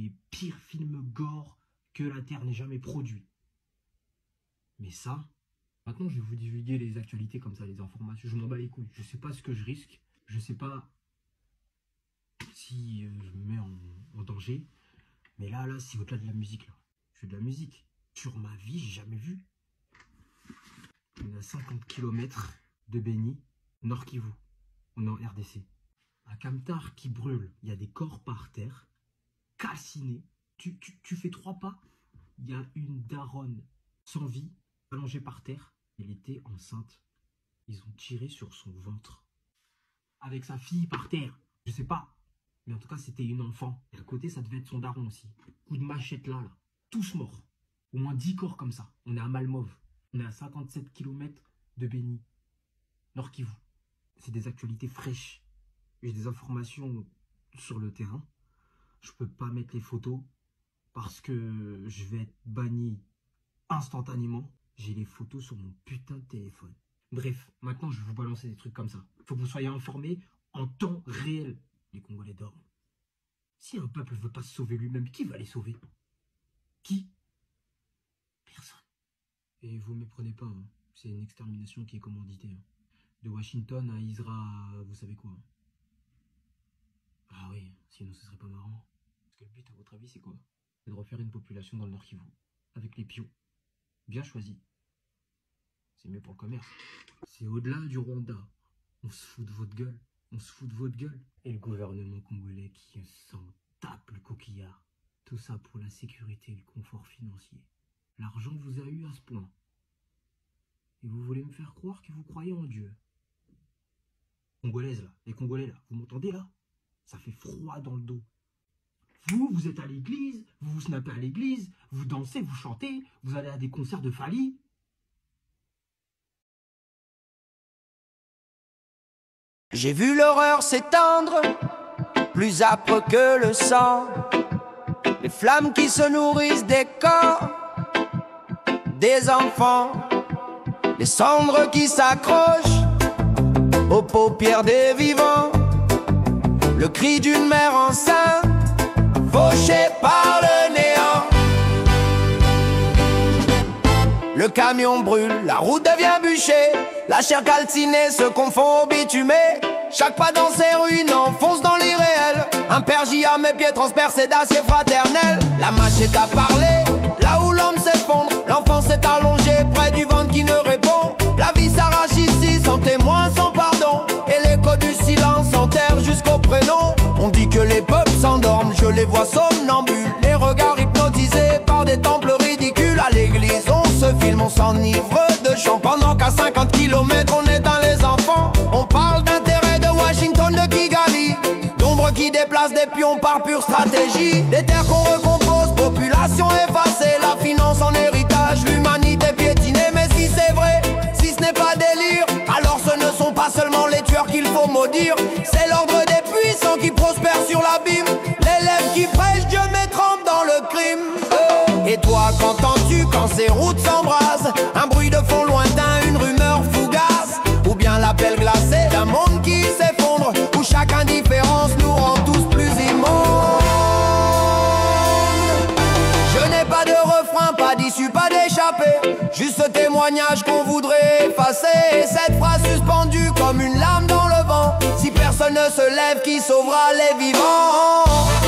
les pires films gore que la Terre n'ait jamais produit. Mais ça, maintenant je vais vous divulguer les actualités comme ça, les informations. Je m'en bats les couilles. Je sais pas ce que je risque. Je sais pas si je me mets en danger. Mais là, c'est au-delà de la musique. Là. Je fais de la musique. Sur ma vie, j'ai jamais vu. On est à 50 km de Beni, Nord Kivu. On est en RDC. Un camtar qui brûle. Il y a des corps par terre, calcinés. Tu fais 3 pas. Il y a une daronne sans vie, allongée par terre. Elle était enceinte. Ils ont tiré sur son ventre. Avec sa fille par terre. Je sais pas. Mais en tout cas, c'était une enfant. Et à côté, ça devait être son daron aussi. Coup de machette là. Tous morts. Au moins 10 corps comme ça. On est à Malmove. On est à 57 km de Beni. Nord Kivu. C'est des actualités fraîches. J'ai des informations sur le terrain. Je peux pas mettre les photos parce que je vais être banni instantanément. J'ai les photos sur mon putain de téléphone. Bref, maintenant je vais vous balancer des trucs comme ça. Faut que vous soyez informés en temps réel. Les Congolais dorment. Si un peuple veut pas se sauver lui-même, qui va les sauver? Qui? Personne. Et vous méprenez pas, hein. C'est une extermination qui est commanditée. Hein. De Washington à Isra, vous savez quoi? Ah oui, sinon ce serait pas marrant. Parce que le but, à votre avis, c'est quoi? C'est de refaire une population dans le Nord Kivu. Avec les pions. Bien choisi. C'est mieux pour le commerce. C'est au-delà du Rwanda. On se fout de votre gueule. On se fout de votre gueule. Et le gouvernement congolais qui s'en tape le coquillard. Tout ça pour la sécurité et le confort financier. L'argent vous a eu à ce point. Et vous voulez me faire croire que vous croyez en Dieu. Congolaises là, les Congolais là, vous m'entendez là? Ça fait froid dans le dos. Vous êtes à l'église, vous snappez à l'église, vous dansez, vous chantez, vous allez à des concerts de Fally. J'ai vu l'horreur s'étendre, plus âpre que le sang. Les flammes qui se nourrissent des corps des enfants. Les cendres qui s'accrochent aux paupières des vivants. Le cri d'une mère enceinte, fauchée par le néant. Le camion brûle, la route devient bûcher. La chair calcinée se confond au bitumé. Chaque pas dans ces ruines enfonce dans l'irréel. Un père J à mes pieds transpercé d'acier fraternel. La machette a parlé, là où l'homme s'effondre. L'enfant s'est allongé près du ventre qui ne répond. La vie s'arrache ici sans témoin, sans pardon. Et l'écho du silence enterre jusqu'au prénom. On dit que les peuples s'endorment, je les vois somnambules. Les regards hypnotisés par des temples ridicules. À l'église on se filme, on s'enivre de chant. Pendant qu'à 50 km on éteint les enfants. On parle d'intérêt de Washington, de Kigali. D'ombre qui déplace des pions par pure stratégie. Des terres qu'on recompose, population effacée. La finance en héritage, l'humanité piétinée. Mais si c'est vrai, si ce n'est pas délire, alors ce ne sont pas seulement les tueurs qu'il faut maudire. C'est l'ordre des puissants qui prospère sur l'abîme. L'élève qui prêche, Dieu met trempe dans le crime. Et toi, qu'entends-tu quand ces routes s'embrasent? Un bruit de fond lointain, une rumeur fougace. Ou bien l'appel glacé d'un monde qui s'effondre, où chaque indifférence nous rend tous plus immondes. Je n'ai pas de refrain, pas d'issue, pas d'échappée. Juste ce témoignage qu'on voudrait effacer. Cette phrase suspendue comme une lame dans le vent. Si personne ne se lève, qui sauvera les vivants?